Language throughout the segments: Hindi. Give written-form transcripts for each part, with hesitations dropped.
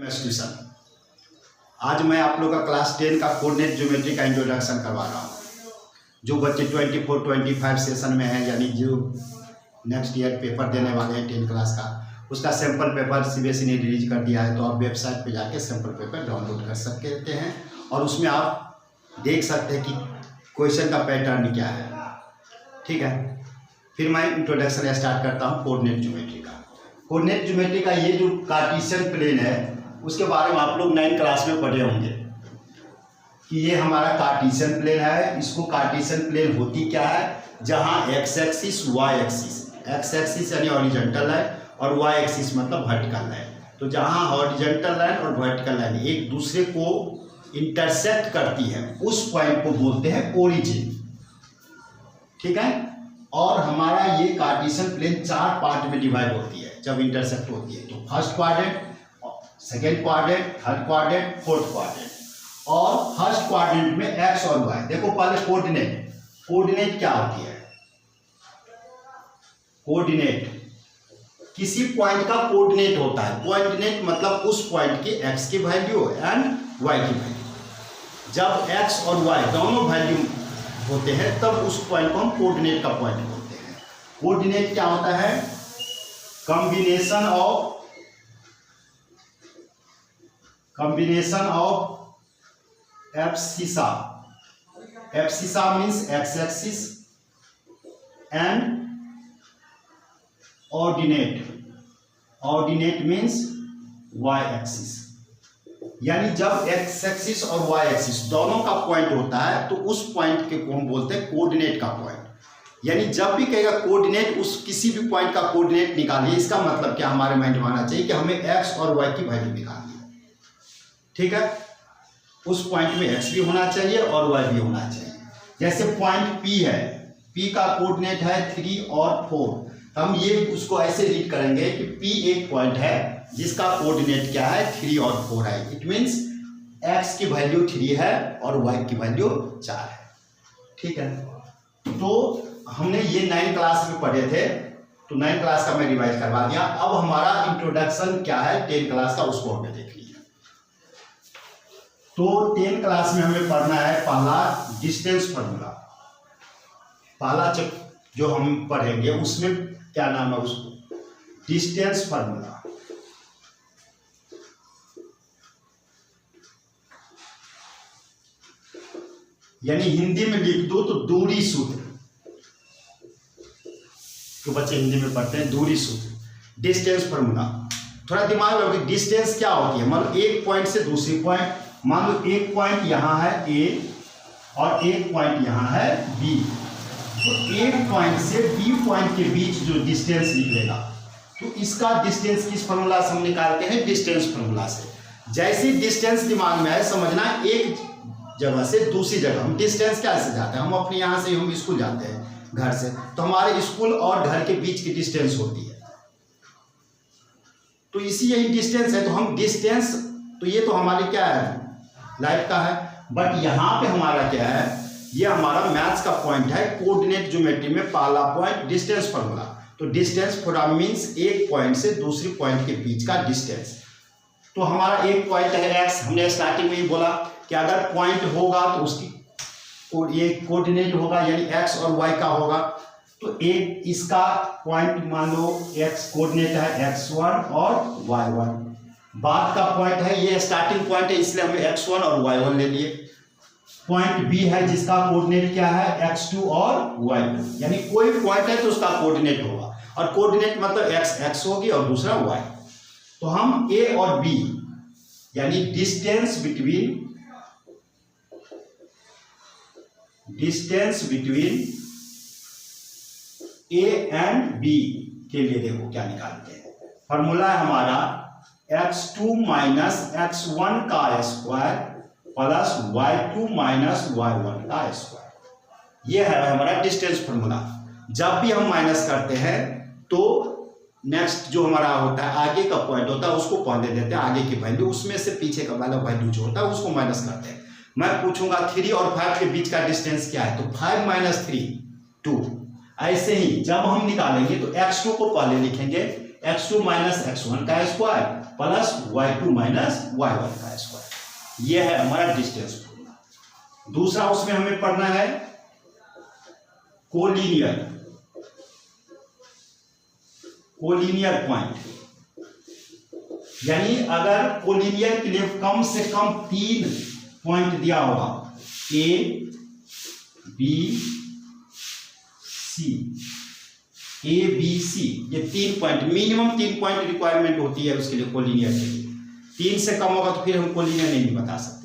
ट्यूशन। आज मैं आप लोग का क्लास 10 का कोऑर्डिनेट ज्योमेट्री का इंट्रोडक्शन करवा रहा हूँ। जो बच्चे 24-25 सेशन में हैं, यानी जो नेक्स्ट ईयर पेपर देने वाले हैं 10 क्लास का, उसका सैम्पल पेपर सीबीएसई ने रिलीज कर दिया है। तो आप वेबसाइट पे जाके सैम्पल पेपर डाउनलोड कर सकते हैं और उसमें आप देख सकते हैं कि क्वेश्चन का पैटर्न क्या है। ठीक है, फिर मैं इंट्रोडक्शन स्टार्ट करता हूँ कोऑर्डिनेट ज्योमेट्री का। कोऑर्डिनेट ज्योमेट्री का ये जो कार्टेशियन प्लेन है उसके बारे में आप लोग 9 क्लास में पढ़े होंगे कि ये हमारा कार्टेशियन प्लेन है। इसको कार्टेशियन प्लेन होती क्या है, जहाँ X axis Y axis, X axis यानी हॉरिजॉन्टल लाइन और वाई एक्सिस मतलब वर्टिकल लाइन, तो जहाँ हॉरिजॉन्टल लाइन और वर्टिकल लाइन एक दूसरे को इंटरसेक्ट करती है उस पॉइंट को बोलते हैं ओरिजिन। ठीक है, और हमारा ये कार्टेशियन प्लेन 4 पार्ट में डिवाइड होती है जब इंटरसेक्ट होती है। तो first quadrant, second quadrant, third quadrant, fourth quadrant. और फर्स्ट क्वाड्रेंट में एक्स और वाई। देखो पहले कोऑर्डिनेट, कोऑर्डिनेट क्या होती है? कोऑर्डिनेट किसी पॉइंट का कोऑर्डिनेट होता है। कोऑर्डिनेट मतलब उस पॉइंट की एक्स की वैल्यू एंड वाई की वैल्यू। जब एक्स और वाई दोनों वैल्यू होते हैं तब उस पॉइंट को हम कोऑर्डिनेट का पॉइंट बोलते हैं। कोऑर्डिनेट क्या होता है? Combination of abscissa. Abscissa means X axis and ordinate. Ordinate means Y axis. यानी जब एक्स एक्सिस और वाई एक्सिस दोनों का पॉइंट होता है तो उस पॉइंट के को हम बोलते हैं कोऑर्डिनेट का पॉइंट। यानी जब भी कहेगा कोऑर्डिनेट, उस किसी भी पॉइंट का कोऑर्डिनेट निकालिए, इसका मतलब क्या हमारे माइंड में आना चाहिए कि हमें एक्स और वाई की वैल्यू निकालनी है। ठीक है, उस पॉइंट में एक्स भी होना चाहिए और वाई भी होना चाहिए। जैसे पॉइंट पी है, पी का कोऑर्डिनेट है 3 और 4। हम ये उसको ऐसे रीड करेंगे कि पी एक पॉइंट है जिसका कोऑर्डिनेट क्या है 3 और 4 है। इट मीन्स एक्स की वैल्यू 3 है और वाई की वैल्यू 4 है। ठीक है, तो हमने ये 9 क्लास में पढ़े थे, तो 9 क्लास का मैं रिवाइज करवा दिया। अब हमारा इंट्रोडक्शन क्या है 10 क्लास का, उसको हमने देख लिया। तो 10 क्लास में हमें पढ़ना है पहला डिस्टेंस फार्मूला। पहला जो हम पढ़ेंगे उसमें क्या नाम है उसको, डिस्टेंस फार्मूला। यानी हिंदी में लिख दो तो दूरी सूत्र। तो बच्चे हिंदी में पढ़ते हैं दूरी सूत्र, डिस्टेंस फार्मूला। थोड़ा दिमाग लगाओ, डिस्टेंस क्या होती है। मान लो एक पॉइंट से दूसरी पॉइंट, मान लो एक पॉइंट यहाँ है ए और एक पॉइंट यहाँ है बी, तो एक पॉइंट से बी पॉइंट के बीच जो डिस्टेंस निकलेगा तो इसका डिस्टेंस किस फार्मूला से हम निकालते हैं? डिस्टेंस फार्मूला से। जैसे डिस्टेंस दिमाग में आए समझना, एक जगह से दूसरी जगह हम डिस्टेंस कैसे जाते हैं? हम अपने यहाँ से हम स्कूल जाते हैं घर से, तो हमारे स्कूल और घर के बीच की डिस्टेंस होती है, तो इसी यही डिस्टेंस है। तो हम डिस्टेंस, तो ये तो हमारे क्या है, लाइफ का है। बट यहाँ पे हमारा क्या है, ये हमारा मैथ्स का पॉइंट है। कोऑर्डिनेट ज्योमेट्री में पहला पॉइंट डिस्टेंस फार्मूला। तो डिस्टेंस फार्मूला मींस एक पॉइंट से दूसरी पॉइंट के बीच का डिस्टेंस। तो हमारा एक पॉइंट है एक्स। हमने स्टार्टिंग में ही बोला कि अगर पॉइंट होगा तो उसकी ये कोऑर्डिनेट होगा, यानी एक्स और वाई का होगा। तो एक इसका पॉइंट मान लो एक्स कोऑर्डिनेट है x1 और y1। बाद का पॉइंट है, ये स्टार्टिंग पॉइंट है इसलिए हमने x1 और y1 ले लिए। पॉइंट बी है जिसका कोऑर्डिनेट क्या है x2 और y2। यानी कोई पॉइंट है तो उसका कोऑर्डिनेट होगा, और कोऑर्डिनेट मतलब x होगी और दूसरा y। तो हम a और b यानी distance between a and b के लिए देखो क्या निकालते हैं। फॉर्मूला है हमारा x2 माइनस x1 का square plus y2 minus y1 का स्क्वायर। ये है हमारा डिस्टेंस फार्मूला। जब भी हम माइनस करते हैं तो नेक्स्ट जो हमारा होता है आगे का पॉइंट होता है उसको पहले देते हैं, आगे की वैल्यू, उसमें से पीछे का वाला वैल्यू जो होता है उसको माइनस करते हैं। मैं पूछूंगा 3 और 5 के बीच का डिस्टेंस क्या है, तो 5 माइनस 3 2। ऐसे ही जब हम निकालेंगे तो x2 को पहले लिखेंगे, x2 माइनस x1 का square plus y2 minus y1 का स्क्वायर। ये है हमारा डिस्टेंस फॉर्मूला। दूसरा उसमें हमें पढ़ना है कोलिनियर पॉइंट, यानी अगर कोलिनियर के लिए कम से कम 3 पॉइंट दिया होगा, A B C, A B C, ये 3 पॉइंट, मिनिमम 3 पॉइंट रिक्वायरमेंट होती है उसके लिए कोलिनियर के लिए। 3 से कम होगा तो फिर हम कोलिनियर नहीं बता सकते।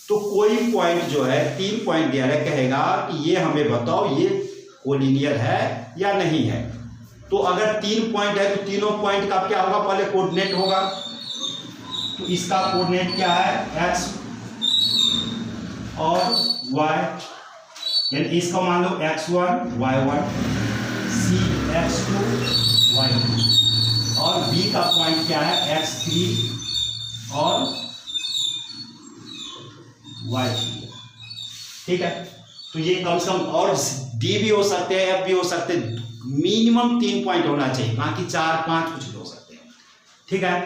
तो कोई पॉइंट जो है 3 पॉइंट दिया है, कहेगा कि ये हमें बताओ ये कोलिनियर है या नहीं है। तो अगर 3 पॉइंट है तो तीनों पॉइंट का क्या होगा, पहले कोऑर्डिनेट होगा। तो इसका कोऑर्डिनेट क्या है, x और y, यानी इसका मान लो x1 y1, c x2 y2, और b का पॉइंट क्या है x3 और y3। ठीक है, तो ये कम से कम, और d भी हो सकते हैं, f भी हो सकते हैं, मिनिमम 3 पॉइंट होना चाहिए, बाकी 4 5 कुछ भी हो सकते हैं। ठीक है,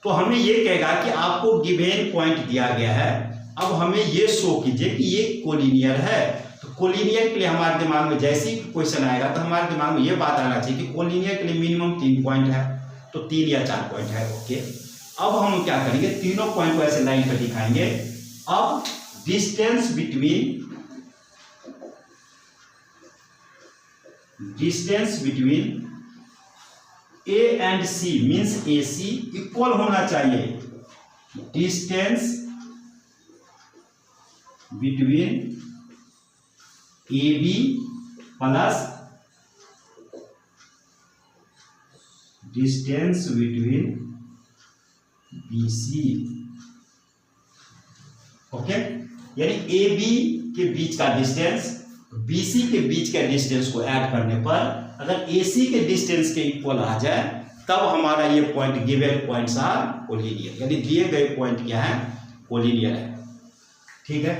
तो हमें ये कहेगा कि आपको गिवन पॉइंट दिया गया है, अब हमें ये शो कीजिए कि ये कोलिनियर है। तो कोलिनियर के लिए हमारे दिमाग में जैसे ही क्वेश्चन आएगा तो हमारे दिमाग में ये बात आना चाहिए कि कोलिनियर के लिए मिनिमम 3 पॉइंट है, तो 3 या 4 पॉइंट है। ओके, अब हम क्या करेंगे, तीनों पॉइंट को ऐसे लाइन पर दिखाएंगे। अब distance between A and C means AC equal होना चाहिए। Distance between AB plus distance between BC। Okay, यानी AB के बीच का डिस्टेंस BC के बीच के डिस्टेंस को ऐड करने पर अगर AC के डिस्टेंस के इक्वल आ जाए तब हमारा ये point given points are collinear, यानी दिए गए पॉइंट क्या है, कोलिनियर है। ठीक है,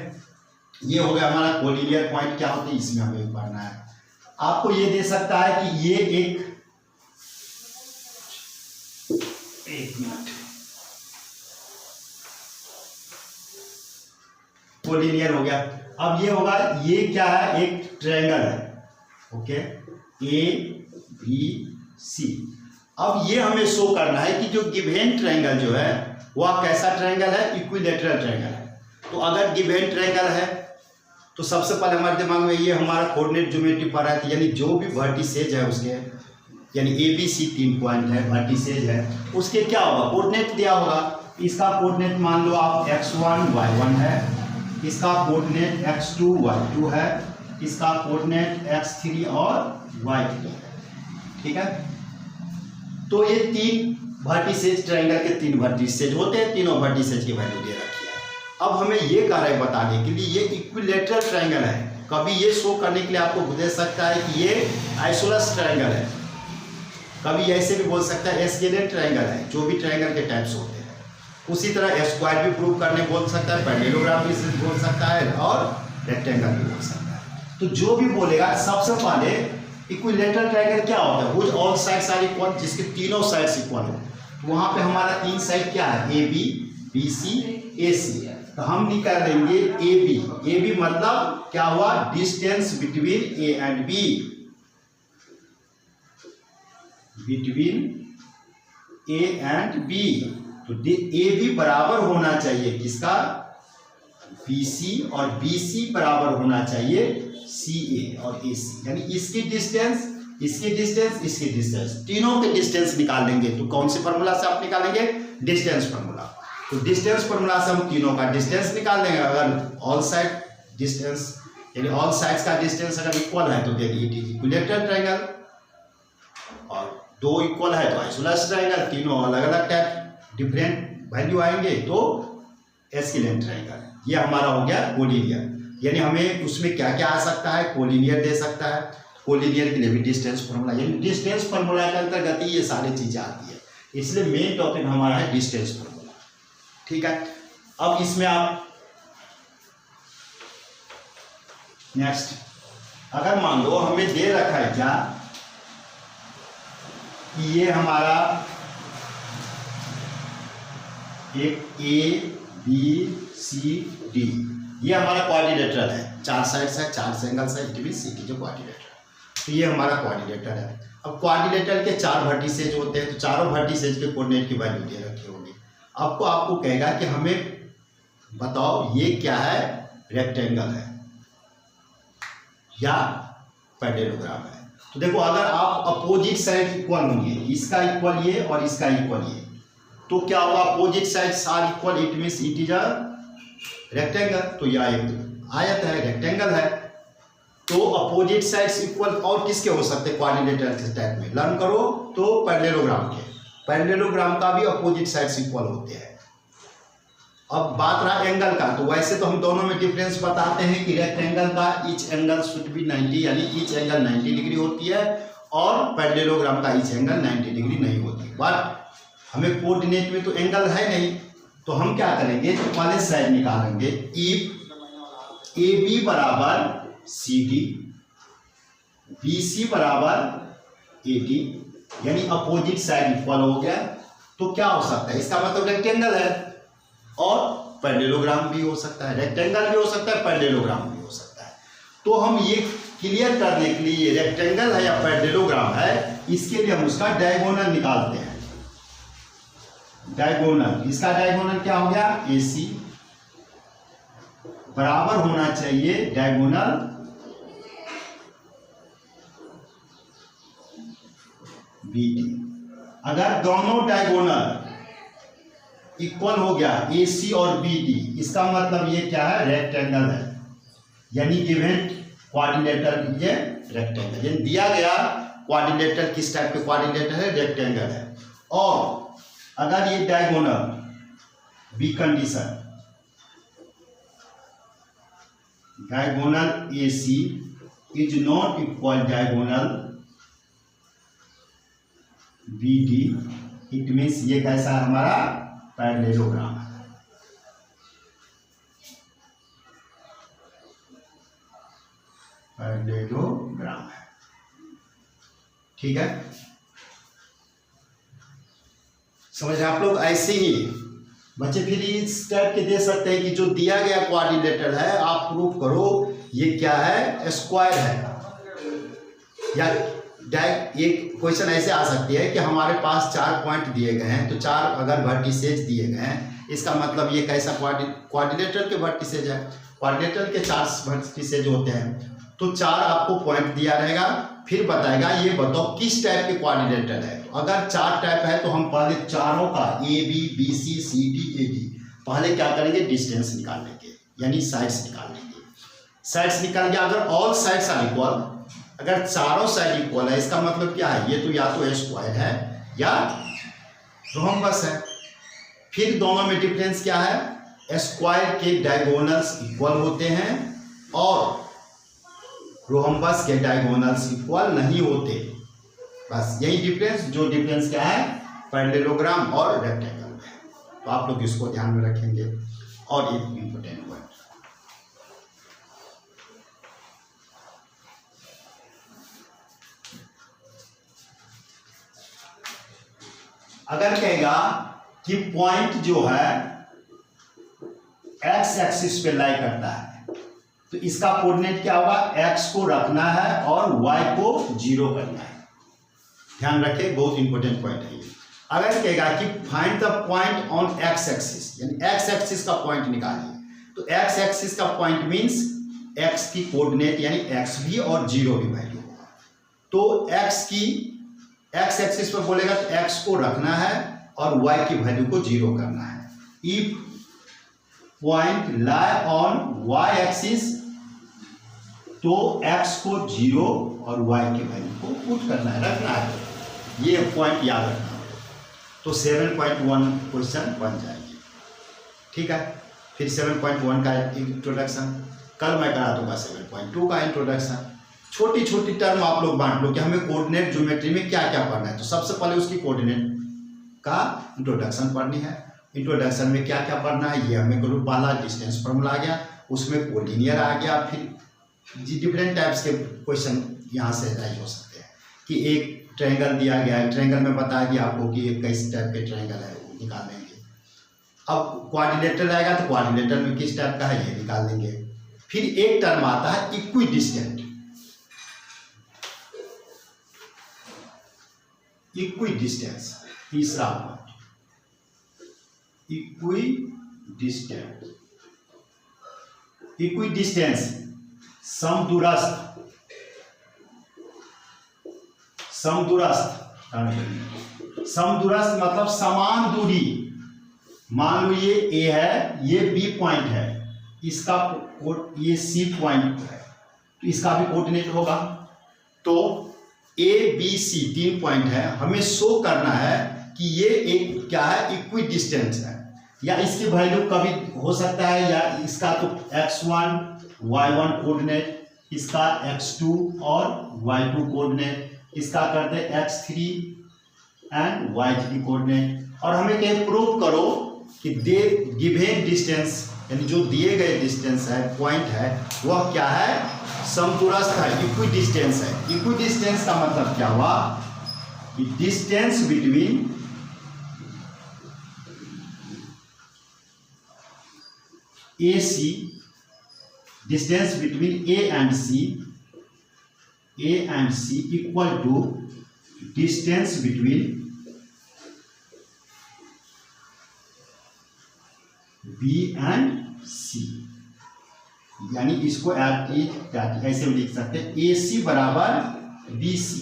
ये हो गया हमारा कोलिनियर पॉइंट क्या होती है, इसमें हमें पढ़ना है। आपको ये दे सकता है कि ये एक मिनट, कोलिनियर हो गया। अब ये होगा, ये क्या है, एक ट्रायंगल है। Okay, ABC। अब ये हमें शो करना है कि जो गिवन ट्रायंगल जो है वह कैसा ट्रायंगल है, इक्विलैटरल ट्रायंगल है। तो अगर गिवन ट्रायंगल है तो सबसे पहले हमारे दिमाग में ये हमारा कोऑर्डिनेट ज्योमेट्री पर है, यानी जो भी वर्टिसेज है उसके, यानी ABC 3 पॉइंट है, वर्टिसेज है, उसके क्या होगा, कोऑर्डिनेट दिया होगा। इसका कोऑर्डिनेट मान लो आप x1 y1 है, इसका कोऑर्डिनेट x2 y2 है, इसका कोऑर्डिनेट x3 और y3 है। ठीक है, तो ये 3 वर्टिसेज, ट्रायंगल के 3 वर्टिसेज होते हैं, तीनों वर्टिसेज की वैल्यू दे रखी है। अब हमें ये कार्य बताने के लिए ये इक्विलैटरल ट्रायंगल है, कभी ये शो करने के लिए आपको दे सकता है कि ये आइसोसलेस ट्रायंगल है, कभी ऐसे भी बोल सकता है एस्केलेंट ट्रायंगल है, जो भी ट्रायंगल के टाइप्स होते हैं। उसी तरह स्क्वायर भी प्रूव करने बोल सकता है, पैरेललोग्राम भी बोल सकता है, और रेक्टेंगल भी बोल सकता है। तो जो भी बोलेगा, सबसे पहले इक्विलैटरल ट्रायंगल क्या होता है, which all sides are equal, जिसके तीनों साइड्स इक्वल हो। वहां पे हमारा 3 साइड क्या है, AB BC AC। तो हम निकाल लेंगे AB मतलब क्या हुआ, distance between A and B, between A and B। तो AB बराबर होना चाहिए किसका, BC, और BC बराबर होना चाहिए CA और AC, यानी इसकी डिस्टेंस, इसकी डिस्टेंस, इसकी डिस्टेंस, तीनों के डिस्टेंस निकाल लेंगे। तो कौन से फॉर्मूला से आप निकालेंगे, डिस्टेंस फॉर्मूला। तो डिस्टेंस फॉर्मूला से हम तीनों का डिस्टेंस निकाल देंगे। अगर ऑल साइड डिस्टेंस, यानी ऑल साइड्स का डिस्टेंस अगर इक्वल है तो देखिए इट इज इक्विलैटरल ट्रायंगल, और 2 इक्वल है तो आइसोसलेस ट्रायंगल, तीनों अलग अलग टाइप डिफरेंट वैल्यू आएंगे तो एस्केलेंट ट्रायंगल। ये हमारा हो गया कोलिनियर, यानी हमें उसमें क्या क्या आ सकता है, कोलिनियर दे सकता है, कोलिनियर के लिए भी डिस्टेंस फॉर्मूला, यानी डिस्टेंस फॉर्मूला के अंतर्गत ये सारी चीजें आती है, इसलिए मेन टॉपिक हमारा है डिस्टेंस फॉर्मूला। ठीक है, अब इसमें आप नेक्स्ट, अगर मान लो हमें दे रखा है क्या, कि ये हमारा एक ए बी सी डी ये हमारा क्वाड्रिलेटरल है, 4 साइड्स है, 4 एंगल्स है, इट मीन सी की जो क्वाड्रिलेटरल। तो ये हमारा क्वाड्रिलेटरल है। अब क्वाड्रिलेटरल के 4 वर्टिसेज होते हैं, तो चारों वर्टिसेज के कोऑर्डिनेट की वैल्यू दे रखी होगी। आपको कहेगा कि हमें बताओ ये क्या है, रेक्टेंगल है या पैरेललोग्राम है। तो देखो अगर आप अपोजिट साइड इक्वल होंगे, इसका इक्वल ये और इसका इक्वल ये, तो क्या होगा, opposite sides are equal, it means it is a rectangle. तो यह एक आयत है, रेक्टेंगल है। तो अपोजिट साइड्स इक्वल और किसके हो सकते हैं क्वाड्रिलेटरल के टाइप में, लर्न करो तो पैरेललोग्राम के। पैरेललोग्राम का भी अपोजिट साइड्स इक्वल होते हैं। अब बात रहा एंगल का, तो वैसे तो हम दोनों में डिफरेंस बताते हैं कि रेक्टेंगल का ईच एंगल शुड बी 90, यानी ईच एंगल 90 डिग्री होती है, और पैरेललोग्राम का ईच एंगल 90 डिग्री नहीं होती। बट हमें कोऑर्डिनेट में तो एंगल है नहीं, तो हम क्या करेंगे, तो पहले साइड निकालेंगे। इफ ए बी बराबर सी डी, बी सी बराबर ए डी, यानी अपोजिट साइड इक्वल हो गया, तो क्या हो सकता है, इसका मतलब रेक्टेंगल है और पैरेललोग्राम भी हो सकता है, रेक्टेंगल भी हो सकता है, पैरेललोग्राम भी हो सकता है। तो हम ये क्लियर करने के लिए ये रेक्टेंगल है या पैरेललोग्राम है, इसके लिए हम उसका डायगोनल निकालते हैं। डायगोनल, इसका डायगोनल क्या हो गया, ए सी बराबर होना चाहिए डायगोनल बी डी। अगर दोनों डायगोनल इक्वल हो गया ए सी और बी डी, इसका मतलब ये क्या है, रेक्टेंगल है, यानी गिवन क्वाड्रिलेटरल ये रेक्टेंगल, यानी दिया गया क्वाड्रिलेटरल किस टाइप के क्वाड्रिलेटरल है, रेक्टेंगल है। और अगर ये diagonal B condition, diagonal A C is not equal diagonal B D, it means ये कैसा है, हमारा पैरेललोग्राम है। पैरेललोग्राम है, ठीक है, समझ रहे आप लोग। ऐसे ही बच्चे फिर इस टाइप के दे सकते हैं कि जो दिया गया क्वाड्रिलेटरल है, आप प्रूफ करो ये क्या है, स्क्वायर है। या एक क्वेश्चन ऐसे आ सकती है कि हमारे पास 4 पॉइंट दिए गए हैं, तो 4 अगर वर्टिसेज दिए गए हैं, इसका मतलब ये कैसा क्वाड्रिलेटरल के वर्टिसेज है। क्वाड्रिलेटरल के 4 वर्टिसेज होते हैं, तो 4 आपको पॉइंट दिया रहेगा, फिर बताएगा ये बताओ किस टाइप के क्वाड्रिलेटरल है। तो अगर 4 टाइप है, तो हम पहले चारों का A B C C D A D पहले क्या करेंगे, डिस्टेंस निकाल लेंगे, यानी साइड्स निकाल लेंगे। साइड्स निकाल के अगर ऑल साइड्स आर इक्वल, अगर चारों साइड इक्वल है, इसका मतलब क्या है, ये तो या तो स्क्वायर है या रोम्बस है। फिर दोनों में डिफरेंस क्या है, स्क्वायर के डायगोनल्स इक्वल होते हैं और रोम्बस के डायगोनल्स इक्वल नहीं होते। बस यही डिफरेंस, जो डिफरेंस क्या है, पैरेललोग्राम और रेक्टेंगल में। तो आप लोग इसको ध्यान में रखेंगे। और एक इंपॉर्टेंट पॉइंट, अगर कहेगा कि पॉइंट जो है एक्स एक्सिस पे लाई करता है, तो इसका कोऑर्डिनेट क्या होगा, एक्स को रखना है और वाई को 0 करना है। ध्यान रखें, बहुत इंपॉर्टेंट पॉइंट है ये। अगर कहेगा कि find the point on x axis, यानी एक्स एक्सिस का पॉइंट निकालिए, तो एक्स एक्सिस का पॉइंट मींस एक्स की कोऑर्डिनेट यानी एक्स भी और 0 भी वैल्यू होगा। तो एक्स एक्सिस पर बोलेगा तो एक्स को रखना है और वाई की वैल्यू को 0 करना है। If point lie on Y axis, तो एक्स को 0 और वाई की वैल्यू को पुट करना है, रखना है। ये पॉइंट याद रखना है। तो 7.1 क्वेश्चन बन जाएगी, ठीक है। फिर 7.1 का इंट्रोडक्शन कल मैं करा दूंगा, 7.2 का इंट्रोडक्शन। छोटी छोटी टर्म आप लोग बांट लो कि हमें कोऑर्डिनेट ज्योमेट्री में क्या क्या पढ़ना है। तो सबसे पहले उसकी कोऑर्डिनेट का इंट्रोडक्शन पढ़नी है। इंट्रोडक्शन में क्या क्या पढ़ना है, ये हमें करो। पहला डिस्टेंस फॉर्मूला आ गया, उसमें कोलिनियर आ गया। फिर डिफरेंट टाइप्स के क्वेश्चन यहाँ से राइज हो सकते हैं कि एक ट्रायंगल दिया गया है, ट्रायंगल में बताया गया आपको कि ये किस टाइप के ट्रायंगल है, वो निकाल लेंगे। अब क्वाड्रिलेटरल आएगा तो क्वाड्रिलेटरल में किस टाइप का है ये निकाल देंगे। फिर एक टर्म आता है इक्विडिस्टेंट। इक्विडिस्टेंस तीसरा पॉइंट, इक्विडिस्टेंट। इक्विडिस्टेंस समदूरस्थ, समदूरस्थ, समदूरस्थ मतलब समान दूरी। मान लो ये ए है, ये बी पॉइंट है, इसका ये सी पॉइंट है, तो इसका भी कोऑर्डिनेट होगा। तो ए बी सी 3 पॉइंट है, हमें शो करना है कि ये एक क्या है, इक्विडिस्टेंस है। या इसकी वैल्यू कभी हो सकता है, या इसका तो x1 y1 कोऑर्डिनेट, इसका x2 और y2 कोऑर्डिनेट, इसका करते हैं x3 एंड y3 कोऑर्डिनेट। और हमें क्या प्रूव करो कि दे गिवन डिस्टेंस, यानी जो दिए गए डिस्टेंस है, पॉइंट है, वह क्या है, समदूरस्थ है, इक्विडिस्टेंस है। इक्विडिस्टेंस का मतलब क्या हुआ कि distance between A C, distance between A and C equal to distance between B and C. यानी इसको ऐसे भी लिख सकते हैं, ए सी बराबर बी सी।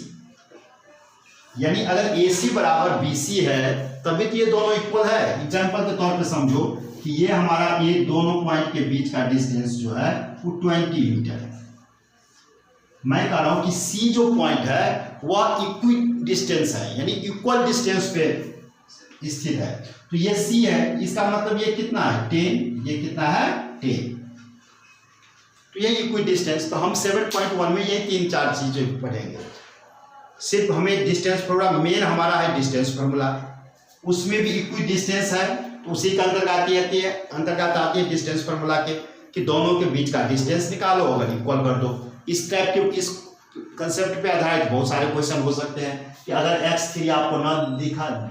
यानी अगर ए सी बराबर बी सी है तभी तो ये दोनों इक्वल है। एग्जाम्पल के तौर पे समझो कि ये हमारा ये दोनों पॉइंट के बीच का डिस्टेंस जो है वो 20 मीटर है। मैं कह रहा हूं कि सी जो पॉइंट है वह इक्वी डिस्टेंस है, यानी इक्वल डिस्टेंस पे स्थित है। तो ये सी है, इसका मतलब ये कितना है 10, ये कितना है 10, तो ये इक्वी डिस्टेंस। तो हम 7.1 में ये 3-4 चीजें पढ़ेंगे। सिर्फ हमें डिस्टेंस फॉर्मूला, मेन हमारा है डिस्टेंस फॉर्मूला, उसमें भी इक्वी डिस्टेंस है, तो उसी का अंतर्गत आती है डिस्टेंस फॉर्मूला के कि दोनों के बीच का डिस्टेंस निकालो, अगर इक्वल कर दो। इस टाइप के इस कंसेप्ट पे आधारित बहुत सारे क्वेश्चन हो सकते हैं कि अगर x3 आपको न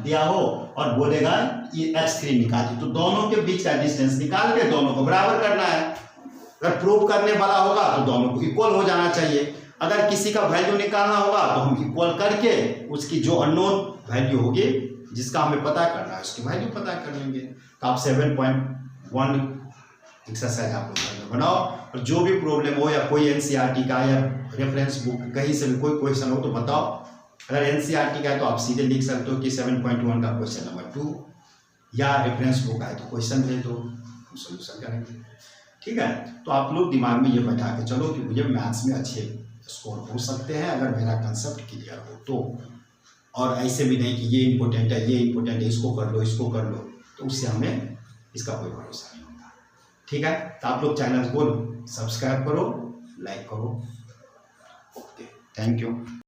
दिया हो और बोलेगा ये x3 निकालिए, तो दोनों के बीच का डिस्टेंस निकाल के दोनों को बराबर करना है। अगर प्रूव करने वाला होगा तो दोनों को इक्वल हो जाना चाहिए। अगर किसी का वैल्यू निकालना होगा तो हम इक्वल करके उसकी जो अननोन वैल्यू होगी, जिसका हमें पता करना है, उसकी वैल्यू पता कर लेंगे। तो आप 7.1 एक्सरसाइज आप लोग बनाओ, और जो भी प्रॉब्लम हो या कोई एनसीईआरटी का या रेफरेंस बुक कहीं से भी कोई क्वेश्चन हो तो बताओ। अगर एनसीईआरटी का है तो आप सीधे लिख सकते हो कि 7.1 का क्वेश्चन नंबर 2, या रेफरेंस बुक है तो क्वेश्चन दे दो, हम सोल्यूशन करेंगे। ठीक है, तो आप लोग दिमाग में ये बैठा के चलो कि मुझे मैथ्स में अच्छे स्कोर हो सकते हैं अगर मेरा कंसेप्ट क्लियर हो तो। और ऐसे भी नहीं कि ये इंपॉर्टेंट है, ये इंपॉर्टेंट है, इसको कर लो, इसको कर लो, तो उससे हमें इसका कोई भरोसा नहीं होता। ठीक है, तो आप लोग चैनल को सब्सक्राइब करो, लाइक करो। Okay, thank you.